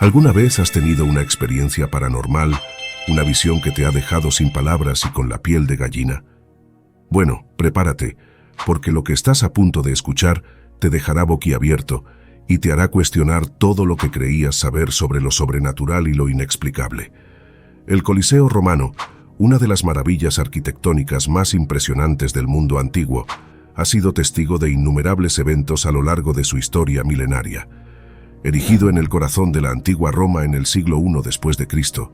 ¿Alguna vez has tenido una experiencia paranormal, una visión que te ha dejado sin palabras y con la piel de gallina? Bueno, prepárate, porque lo que estás a punto de escuchar te dejará boquiabierto y te hará cuestionar todo lo que creías saber sobre lo sobrenatural y lo inexplicable. El Coliseo romano, una de las maravillas arquitectónicas más impresionantes del mundo antiguo, ha sido testigo de innumerables eventos a lo largo de su historia milenaria. Erigido en el corazón de la antigua Roma en el siglo I después de Cristo,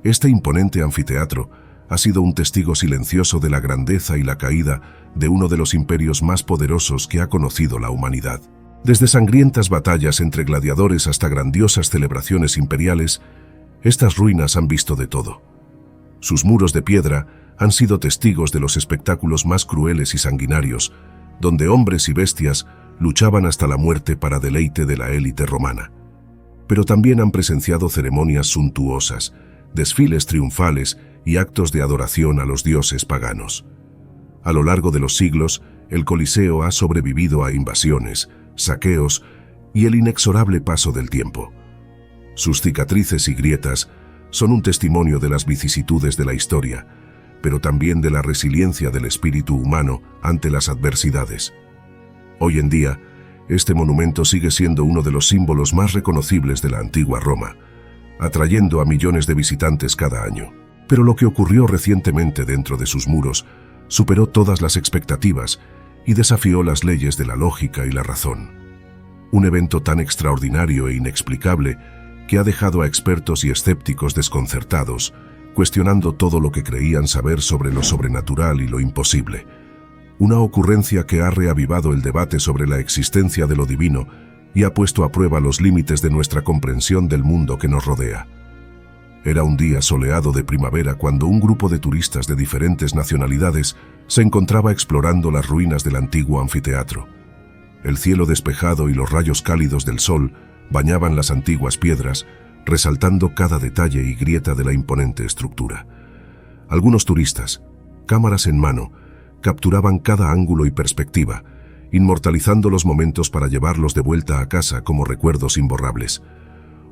este imponente anfiteatro ha sido un testigo silencioso de la grandeza y la caída de uno de los imperios más poderosos que ha conocido la humanidad. Desde sangrientas batallas entre gladiadores hasta grandiosas celebraciones imperiales, estas ruinas han visto de todo. Sus muros de piedra han sido testigos de los espectáculos más crueles y sanguinarios, donde hombres y bestias luchaban hasta la muerte para deleite de la élite romana. Pero también han presenciado ceremonias suntuosas, desfiles triunfales y actos de adoración a los dioses paganos. A lo largo de los siglos, el Coliseo ha sobrevivido a invasiones, saqueos y el inexorable paso del tiempo. Sus cicatrices y grietas son un testimonio de las vicisitudes de la historia, pero también de la resiliencia del espíritu humano ante las adversidades. Hoy en día, este monumento sigue siendo uno de los símbolos más reconocibles de la antigua Roma, atrayendo a millones de visitantes cada año. Pero lo que ocurrió recientemente dentro de sus muros superó todas las expectativas y desafió las leyes de la lógica y la razón. Un evento tan extraordinario e inexplicable que ha dejado a expertos y escépticos desconcertados, cuestionando todo lo que creían saber sobre lo sobrenatural y lo imposible. Una ocurrencia que ha reavivado el debate sobre la existencia de lo divino y ha puesto a prueba los límites de nuestra comprensión del mundo que nos rodea. Era un día soleado de primavera cuando un grupo de turistas de diferentes nacionalidades se encontraba explorando las ruinas del antiguo anfiteatro. El cielo despejado y los rayos cálidos del sol bañaban las antiguas piedras, resaltando cada detalle y grieta de la imponente estructura. Algunos turistas, cámaras en mano, capturaban cada ángulo y perspectiva, inmortalizando los momentos para llevarlos de vuelta a casa como recuerdos imborrables.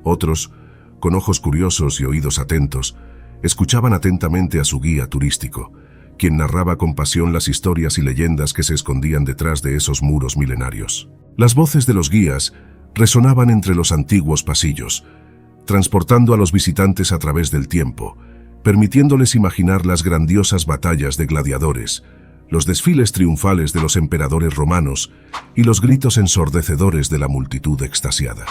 Otros, con ojos curiosos y oídos atentos, escuchaban atentamente a su guía turístico, quien narraba con pasión las historias y leyendas que se escondían detrás de esos muros milenarios. Las voces de los guías resonaban entre los antiguos pasillos, transportando a los visitantes a través del tiempo, permitiéndoles imaginar las grandiosas batallas de gladiadores, los desfiles triunfales de los emperadores romanos y los gritos ensordecedores de la multitud extasiada.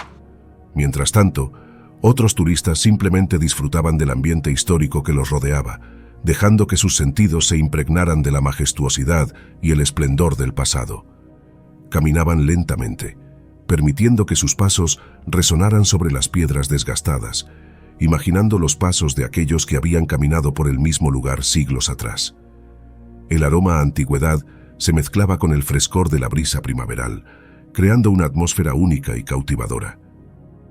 Mientras tanto, otros turistas simplemente disfrutaban del ambiente histórico que los rodeaba, dejando que sus sentidos se impregnaran de la majestuosidad y el esplendor del pasado. Caminaban lentamente, permitiendo que sus pasos resonaran sobre las piedras desgastadas, imaginando los pasos de aquellos que habían caminado por el mismo lugar siglos atrás. El aroma a antigüedad se mezclaba con el frescor de la brisa primaveral, creando una atmósfera única y cautivadora.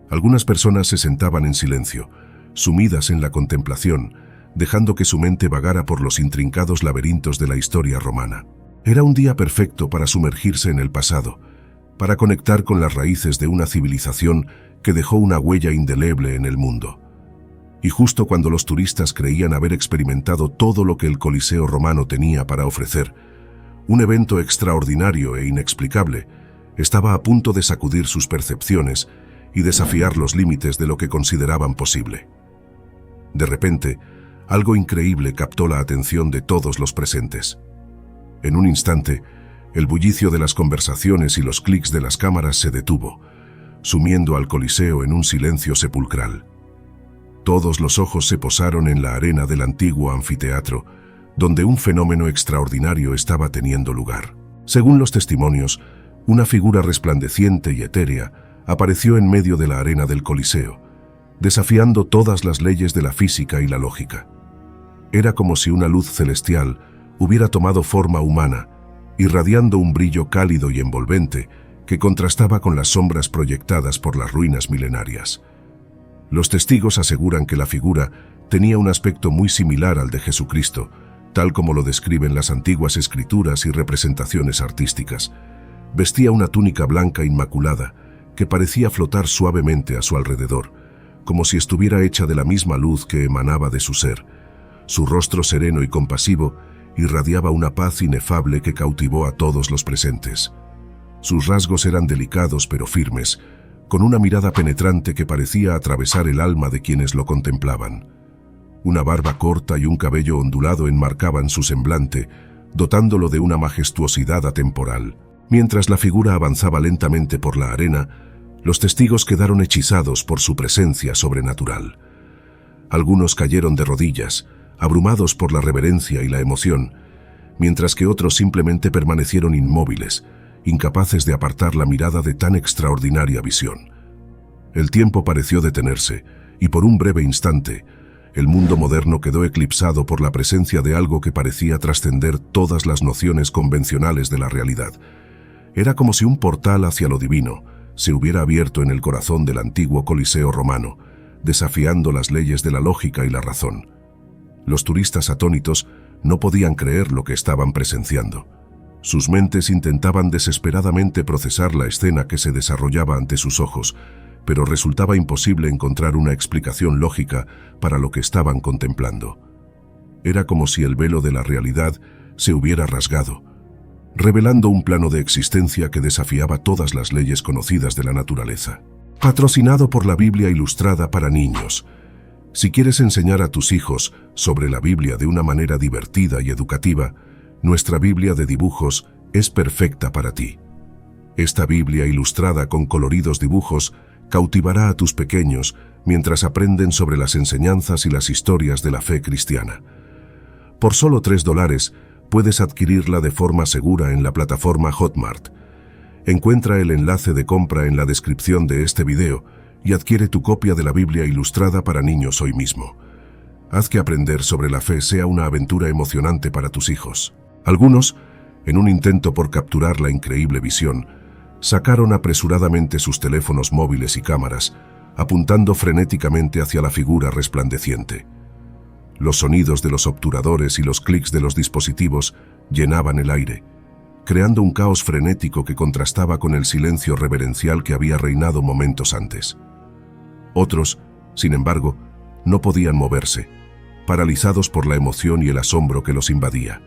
Algunas personas se sentaban en silencio, sumidas en la contemplación, dejando que su mente vagara por los intrincados laberintos de la historia romana. Era un día perfecto para sumergirse en el pasado, para conectar con las raíces de una civilización que dejó una huella indeleble en el mundo. Y justo cuando los turistas creían haber experimentado todo lo que el Coliseo romano tenía para ofrecer, un evento extraordinario e inexplicable estaba a punto de sacudir sus percepciones y desafiar los límites de lo que consideraban posible. De repente, algo increíble captó la atención de todos los presentes. En un instante, el bullicio de las conversaciones y los clics de las cámaras se detuvo, sumiendo al Coliseo en un silencio sepulcral. Todos los ojos se posaron en la arena del antiguo anfiteatro, donde un fenómeno extraordinario estaba teniendo lugar. Según los testimonios, una figura resplandeciente y etérea apareció en medio de la arena del Coliseo, desafiando todas las leyes de la física y la lógica. Era como si una luz celestial hubiera tomado forma humana, irradiando un brillo cálido y envolvente que contrastaba con las sombras proyectadas por las ruinas milenarias. Los testigos aseguran que la figura tenía un aspecto muy similar al de Jesucristo, tal como lo describen las antiguas escrituras y representaciones artísticas. Vestía una túnica blanca inmaculada que parecía flotar suavemente a su alrededor, como si estuviera hecha de la misma luz que emanaba de su ser. Su rostro sereno y compasivo irradiaba una paz inefable que cautivó a todos los presentes. Sus rasgos eran delicados pero firmes, con una mirada penetrante que parecía atravesar el alma de quienes lo contemplaban. Una barba corta y un cabello ondulado enmarcaban su semblante, dotándolo de una majestuosidad atemporal. Mientras la figura avanzaba lentamente por la arena, los testigos quedaron hechizados por su presencia sobrenatural. Algunos cayeron de rodillas, abrumados por la reverencia y la emoción, mientras que otros simplemente permanecieron inmóviles, incapaces de apartar la mirada de tan extraordinaria visión. El tiempo pareció detenerse, y por un breve instante, el mundo moderno quedó eclipsado por la presencia de algo que parecía trascender todas las nociones convencionales de la realidad. Era como si un portal hacia lo divino se hubiera abierto en el corazón del antiguo Coliseo romano, desafiando las leyes de la lógica y la razón. Los turistas atónitos no podían creer lo que estaban presenciando. Sus mentes intentaban desesperadamente procesar la escena que se desarrollaba ante sus ojos, pero resultaba imposible encontrar una explicación lógica para lo que estaban contemplando. Era como si el velo de la realidad se hubiera rasgado, revelando un plano de existencia que desafiaba todas las leyes conocidas de la naturaleza. Patrocinado por la Biblia Ilustrada para niños. Si quieres enseñar a tus hijos sobre la Biblia de una manera divertida y educativa, nuestra Biblia de dibujos es perfecta para ti. Esta Biblia ilustrada con coloridos dibujos cautivará a tus pequeños mientras aprenden sobre las enseñanzas y las historias de la fe cristiana. Por solo $3 puedes adquirirla de forma segura en la plataforma Hotmart. Encuentra el enlace de compra en la descripción de este video y adquiere tu copia de la Biblia Ilustrada para niños hoy mismo. Haz que aprender sobre la fe sea una aventura emocionante para tus hijos. Algunos, en un intento por capturar la increíble visión, sacaron apresuradamente sus teléfonos móviles y cámaras, apuntando frenéticamente hacia la figura resplandeciente. Los sonidos de los obturadores y los clics de los dispositivos llenaban el aire, creando un caos frenético que contrastaba con el silencio reverencial que había reinado momentos antes. Otros, sin embargo, no podían moverse, paralizados por la emoción y el asombro que los invadía.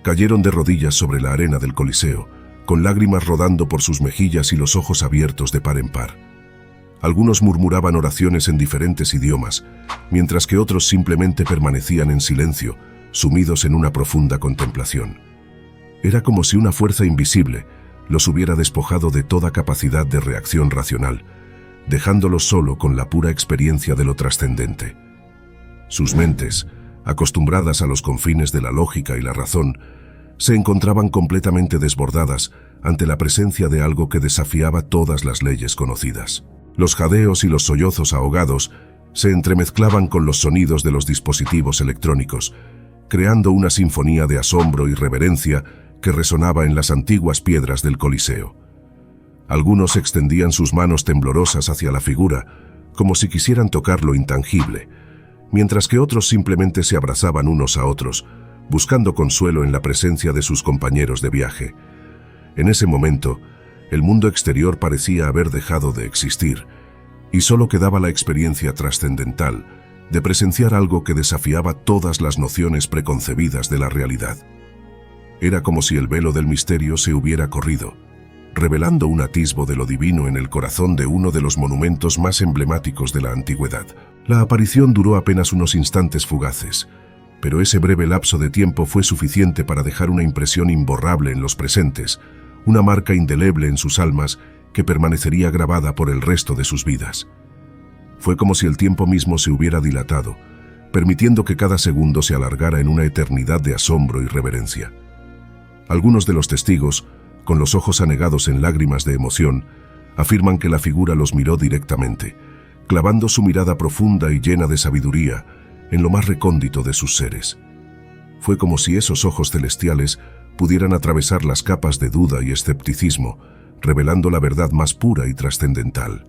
Cayeron de rodillas sobre la arena del Coliseo, con lágrimas rodando por sus mejillas y los ojos abiertos de par en par. Algunos murmuraban oraciones en diferentes idiomas, mientras que otros simplemente permanecían en silencio, sumidos en una profunda contemplación. Era como si una fuerza invisible los hubiera despojado de toda capacidad de reacción racional, dejándolos solo con la pura experiencia de lo trascendente. Sus mentes, acostumbradas a los confines de la lógica y la razón, se encontraban completamente desbordadas ante la presencia de algo que desafiaba todas las leyes conocidas. Los jadeos y los sollozos ahogados se entremezclaban con los sonidos de los dispositivos electrónicos, creando una sinfonía de asombro y reverencia que resonaba en las antiguas piedras del Coliseo. Algunos extendían sus manos temblorosas hacia la figura, como si quisieran tocar lo intangible, mientras que otros simplemente se abrazaban unos a otros, buscando consuelo en la presencia de sus compañeros de viaje. En ese momento, el mundo exterior parecía haber dejado de existir, y solo quedaba la experiencia trascendental de presenciar algo que desafiaba todas las nociones preconcebidas de la realidad. Era como si el velo del misterio se hubiera corrido, revelando un atisbo de lo divino en el corazón de uno de los monumentos más emblemáticos de la antigüedad. La aparición duró apenas unos instantes fugaces, pero ese breve lapso de tiempo fue suficiente para dejar una impresión imborrable en los presentes, una marca indeleble en sus almas que permanecería grabada por el resto de sus vidas. Fue como si el tiempo mismo se hubiera dilatado, permitiendo que cada segundo se alargara en una eternidad de asombro y reverencia. Algunos de los testigos, con los ojos anegados en lágrimas de emoción, afirman que la figura los miró directamente, clavando su mirada profunda y llena de sabiduría en lo más recóndito de sus seres. Fue como si esos ojos celestiales pudieran atravesar las capas de duda y escepticismo, revelando la verdad más pura y trascendental.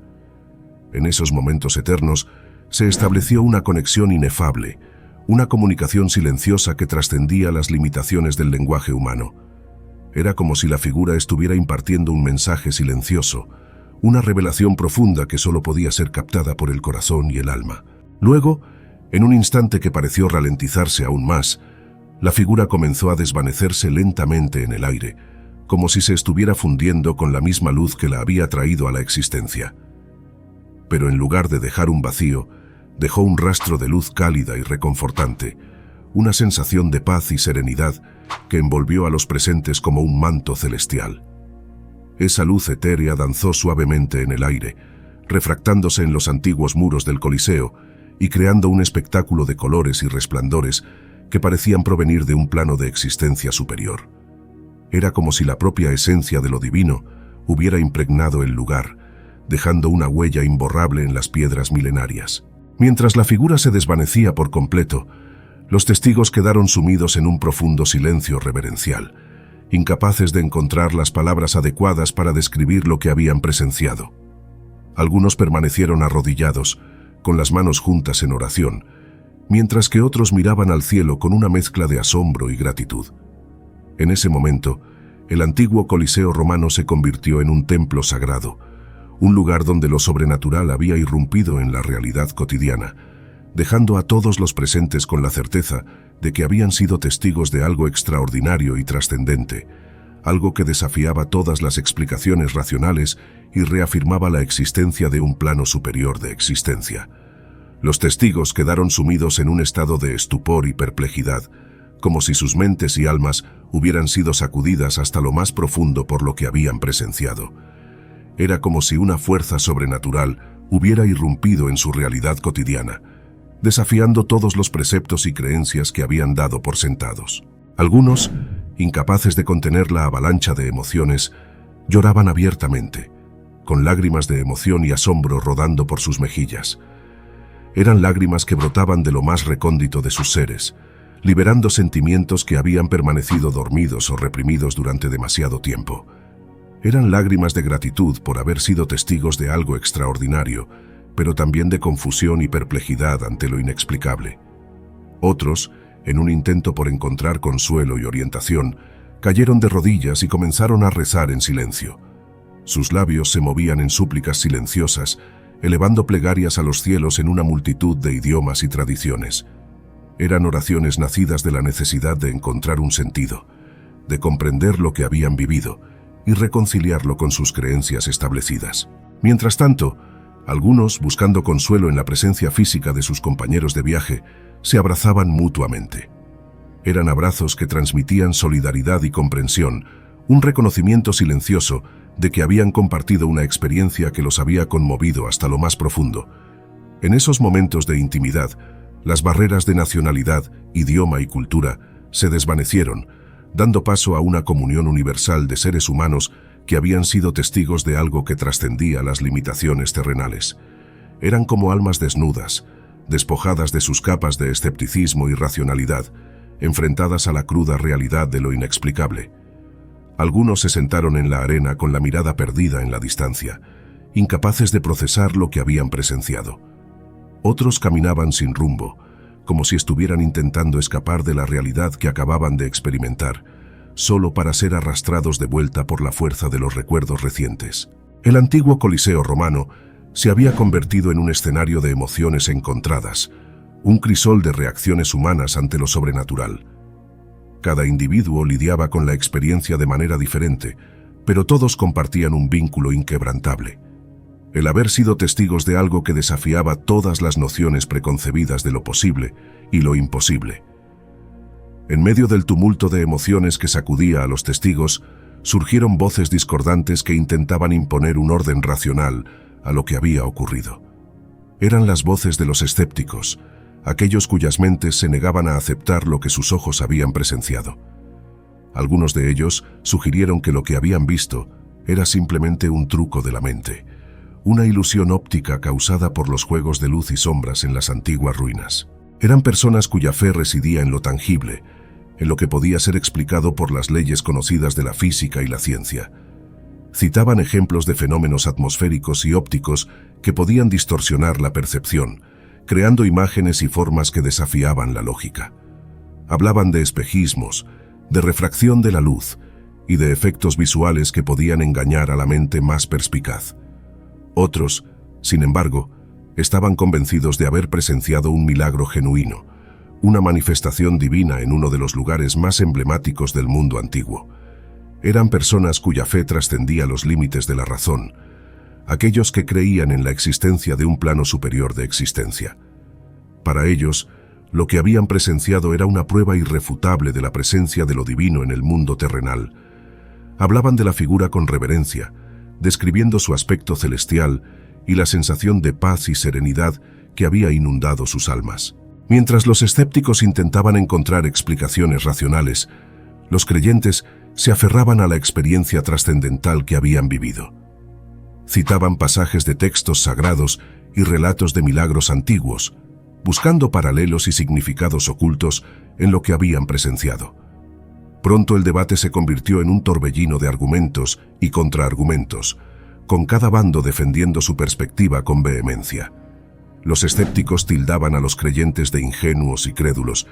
En esos momentos eternos se estableció una conexión inefable, una comunicación silenciosa que trascendía las limitaciones del lenguaje humano. Era como si la figura estuviera impartiendo un mensaje silencioso, una revelación profunda que solo podía ser captada por el corazón y el alma. Luego, en un instante que pareció ralentizarse aún más, la figura comenzó a desvanecerse lentamente en el aire, como si se estuviera fundiendo con la misma luz que la había traído a la existencia. Pero en lugar de dejar un vacío, dejó un rastro de luz cálida y reconfortante, una sensación de paz y serenidad que envolvió a los presentes como un manto celestial. Esa luz etérea danzó suavemente en el aire, refractándose en los antiguos muros del Coliseo y creando un espectáculo de colores y resplandores que parecían provenir de un plano de existencia superior. Era como si la propia esencia de lo divino hubiera impregnado el lugar, dejando una huella imborrable en las piedras milenarias. Mientras la figura se desvanecía por completo, los testigos quedaron sumidos en un profundo silencio reverencial, incapaces de encontrar las palabras adecuadas para describir lo que habían presenciado. Algunos permanecieron arrodillados, con las manos juntas en oración, mientras que otros miraban al cielo con una mezcla de asombro y gratitud. En ese momento, el antiguo Coliseo romano se convirtió en un templo sagrado, un lugar donde lo sobrenatural había irrumpido en la realidad cotidiana, dejando a todos los presentes con la certeza de que habían sido testigos de algo extraordinario y trascendente, algo que desafiaba todas las explicaciones racionales y reafirmaba la existencia de un plano superior de existencia. Los testigos quedaron sumidos en un estado de estupor y perplejidad, como si sus mentes y almas hubieran sido sacudidas hasta lo más profundo por lo que habían presenciado. Era como si una fuerza sobrenatural hubiera irrumpido en su realidad cotidiana, desafiando todos los preceptos y creencias que habían dado por sentados. Algunos, incapaces de contener la avalancha de emociones, lloraban abiertamente, con lágrimas de emoción y asombro rodando por sus mejillas. Eran lágrimas que brotaban de lo más recóndito de sus seres, liberando sentimientos que habían permanecido dormidos o reprimidos durante demasiado tiempo. Eran lágrimas de gratitud por haber sido testigos de algo extraordinario, pero también de confusión y perplejidad ante lo inexplicable. Otros, en un intento por encontrar consuelo y orientación, cayeron de rodillas y comenzaron a rezar en silencio. Sus labios se movían en súplicas silenciosas, elevando plegarias a los cielos en una multitud de idiomas y tradiciones. Eran oraciones nacidas de la necesidad de encontrar un sentido, de comprender lo que habían vivido y reconciliarlo con sus creencias establecidas. Mientras tanto, algunos, buscando consuelo en la presencia física de sus compañeros de viaje, se abrazaban mutuamente. Eran abrazos que transmitían solidaridad y comprensión, un reconocimiento silencioso de que habían compartido una experiencia que los había conmovido hasta lo más profundo. En esos momentos de intimidad, las barreras de nacionalidad, idioma y cultura se desvanecieron, dando paso a una comunión universal de seres humanos que habían sido testigos de algo que trascendía las limitaciones terrenales. Eran como almas desnudas, despojadas de sus capas de escepticismo y racionalidad, enfrentadas a la cruda realidad de lo inexplicable. Algunos se sentaron en la arena con la mirada perdida en la distancia, incapaces de procesar lo que habían presenciado. Otros caminaban sin rumbo, como si estuvieran intentando escapar de la realidad que acababan de experimentar, solo para ser arrastrados de vuelta por la fuerza de los recuerdos recientes. El antiguo Coliseo romano se había convertido en un escenario de emociones encontradas, un crisol de reacciones humanas ante lo sobrenatural. Cada individuo lidiaba con la experiencia de manera diferente, pero todos compartían un vínculo inquebrantable: el haber sido testigos de algo que desafiaba todas las nociones preconcebidas de lo posible y lo imposible. En medio del tumulto de emociones que sacudía a los testigos, surgieron voces discordantes que intentaban imponer un orden racional a lo que había ocurrido. Eran las voces de los escépticos, aquellos cuyas mentes se negaban a aceptar lo que sus ojos habían presenciado. Algunos de ellos sugirieron que lo que habían visto era simplemente un truco de la mente, una ilusión óptica causada por los juegos de luz y sombras en las antiguas ruinas. Eran personas cuya fe residía en lo tangible, en lo que podía ser explicado por las leyes conocidas de la física y la ciencia. Citaban ejemplos de fenómenos atmosféricos y ópticos que podían distorsionar la percepción, creando imágenes y formas que desafiaban la lógica. Hablaban de espejismos, de refracción de la luz y de efectos visuales que podían engañar a la mente más perspicaz. Otros, sin embargo, estaban convencidos de haber presenciado un milagro genuino, una manifestación divina en uno de los lugares más emblemáticos del mundo antiguo. Eran personas cuya fe trascendía los límites de la razón, aquellos que creían en la existencia de un plano superior de existencia. Para ellos, lo que habían presenciado era una prueba irrefutable de la presencia de lo divino en el mundo terrenal. Hablaban de la figura con reverencia, describiendo su aspecto celestial y la sensación de paz y serenidad que había inundado sus almas. Mientras los escépticos intentaban encontrar explicaciones racionales, los creyentes se aferraban a la experiencia trascendental que habían vivido. Citaban pasajes de textos sagrados y relatos de milagros antiguos, buscando paralelos y significados ocultos en lo que habían presenciado. Pronto el debate se convirtió en un torbellino de argumentos y contraargumentos, con cada bando defendiendo su perspectiva con vehemencia. Los escépticos tildaban a los creyentes de ingenuos y crédulos,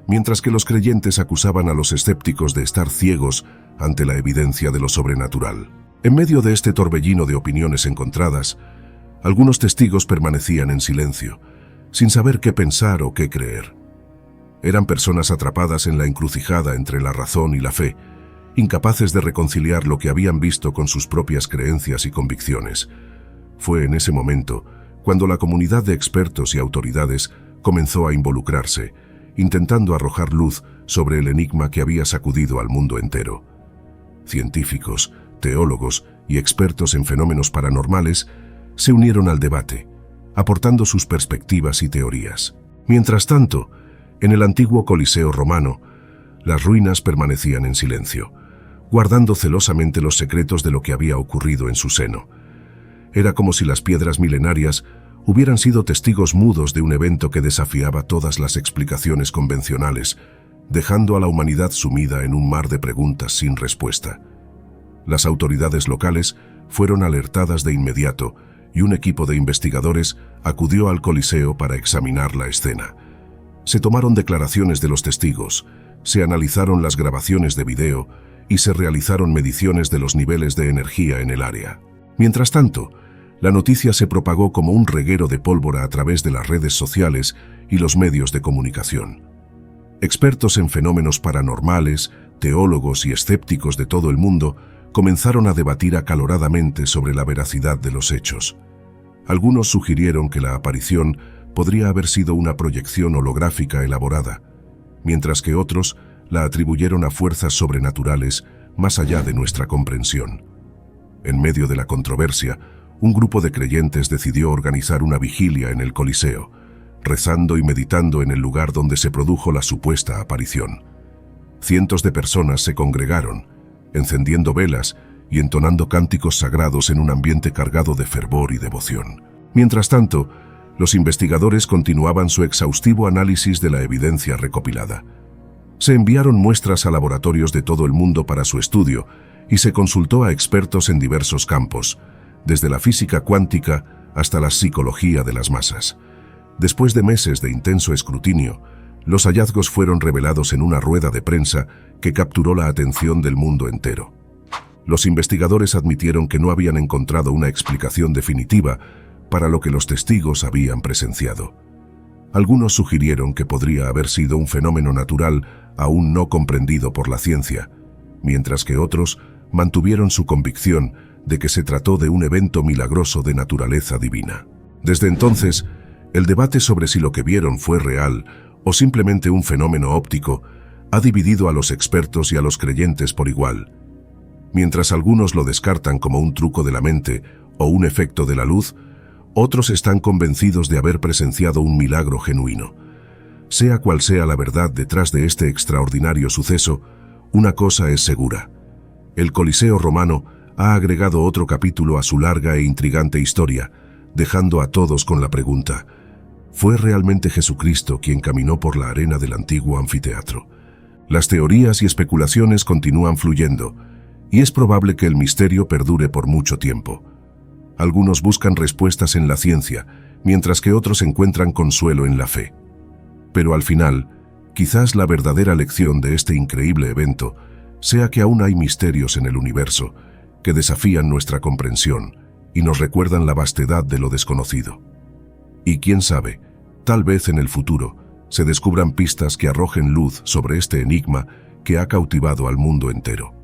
mientras que los creyentes acusaban a los escépticos de estar ciegos ante la evidencia de lo sobrenatural. En medio de este torbellino de opiniones encontradas, algunos testigos permanecían en silencio, sin saber qué pensar o qué creer. Eran personas atrapadas en la encrucijada entre la razón y la fe, incapaces de reconciliar lo que habían visto con sus propias creencias y convicciones. Fue en ese momento cuando la comunidad de expertos y autoridades comenzó a involucrarse, intentando arrojar luz sobre el enigma que había sacudido al mundo entero. Científicos, teólogos y expertos en fenómenos paranormales se unieron al debate, aportando sus perspectivas y teorías. Mientras tanto, en el antiguo Coliseo romano, las ruinas permanecían en silencio, guardando celosamente los secretos de lo que había ocurrido en su seno. Era como si las piedras milenarias hubieran sido testigos mudos de un evento que desafiaba todas las explicaciones convencionales, dejando a la humanidad sumida en un mar de preguntas sin respuesta. Las autoridades locales fueron alertadas de inmediato y un equipo de investigadores acudió al Coliseo para examinar la escena. Se tomaron declaraciones de los testigos, se analizaron las grabaciones de video y se realizaron mediciones de los niveles de energía en el área. Mientras tanto, la noticia se propagó como un reguero de pólvora a través de las redes sociales y los medios de comunicación. Expertos en fenómenos paranormales, teólogos y escépticos de todo el mundo comenzaron a debatir acaloradamente sobre la veracidad de los hechos. Algunos sugirieron que la aparición podría haber sido una proyección holográfica elaborada, mientras que otros la atribuyeron a fuerzas sobrenaturales más allá de nuestra comprensión. En medio de la controversia, un grupo de creyentes decidió organizar una vigilia en el Coliseo, rezando y meditando en el lugar donde se produjo la supuesta aparición. Cientos de personas se congregaron, encendiendo velas y entonando cánticos sagrados en un ambiente cargado de fervor y devoción. Mientras tanto, los investigadores continuaban su exhaustivo análisis de la evidencia recopilada. Se enviaron muestras a laboratorios de todo el mundo para su estudio y se consultó a expertos en diversos campos, desde la física cuántica hasta la psicología de las masas. Después de meses de intenso escrutinio, los hallazgos fueron revelados en una rueda de prensa que capturó la atención del mundo entero. Los investigadores admitieron que no habían encontrado una explicación definitiva para lo que los testigos habían presenciado. Algunos sugirieron que podría haber sido un fenómeno natural aún no comprendido por la ciencia, mientras que otros mantuvieron su convicción de que se trató de un evento milagroso de naturaleza divina. Desde entonces, el debate sobre si lo que vieron fue real o simplemente un fenómeno óptico ha dividido a los expertos y a los creyentes por igual. Mientras algunos lo descartan como un truco de la mente o un efecto de la luz, otros están convencidos de haber presenciado un milagro genuino. Sea cual sea la verdad detrás de este extraordinario suceso, una cosa es segura: el Coliseo romano ha agregado otro capítulo a su larga e intrigante historia, dejando a todos con la pregunta: ¿fue realmente Jesucristo quien caminó por la arena del antiguo anfiteatro? Las teorías y especulaciones continúan fluyendo, y es probable que el misterio perdure por mucho tiempo. Algunos buscan respuestas en la ciencia, mientras que otros encuentran consuelo en la fe. Pero al final, quizás la verdadera lección de este increíble evento sea que aún hay misterios en el universo que desafían nuestra comprensión y nos recuerdan la vastedad de lo desconocido. Y quién sabe, tal vez en el futuro se descubran pistas que arrojen luz sobre este enigma que ha cautivado al mundo entero.